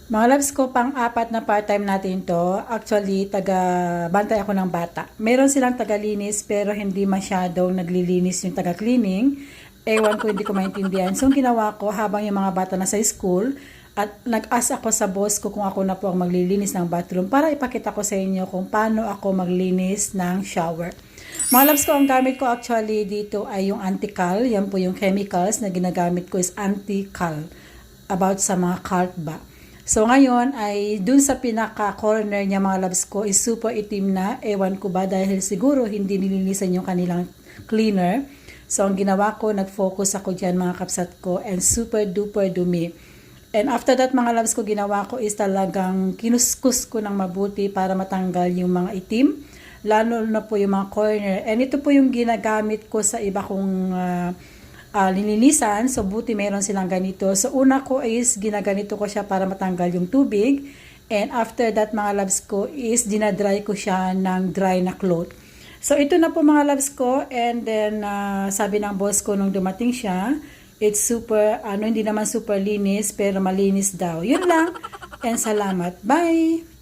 Mga loves ko, pang-apat na part-time natin to. Actually, taga-bantay ako ng bata. Meron silang taga-linis pero hindi masyadong naglilinis yung taga-cleaning. Ewan ko, hindi ko maintindihan. So, ang ginawa ko habang yung mga bata na sa school at nag-ask ako sa boss ko kung ako na po ang maglilinis ng bathroom para ipakita ko sa inyo kung paano ako maglinis ng shower. Mga loves ko, ang gamit ko actually dito ay yung anti-cal. Yan po yung chemicals na ginagamit ko is anti-cal about sa mga cart ba. So ngayon ay dun sa pinaka-corner niya mga loves ko is super itim na. Ewan ko ba dahil siguro hindi nilinisan yung kanilang cleaner. So ang ginawa ko, nag-focus ako dyan mga kapsat ko and super duper dumi. And after that mga loves ko, ginawa ko is talagang kinuskus ko ng mabuti para matanggal yung mga itim. Lalo na po yung mga corner. And ito po yung ginagamit ko sa iba kong linilisan. So, buti meron silang ganito. So, una ko is ginaganito ko siya para matanggal yung tubig. And after that, mga loves ko, is dinadry ko siya ng dry na cloth. So, ito na po mga loves ko. And then, sabi ng boss ko nung dumating siya, it's super, hindi naman super linis, pero malinis daw. Yun lang. And salamat. Bye!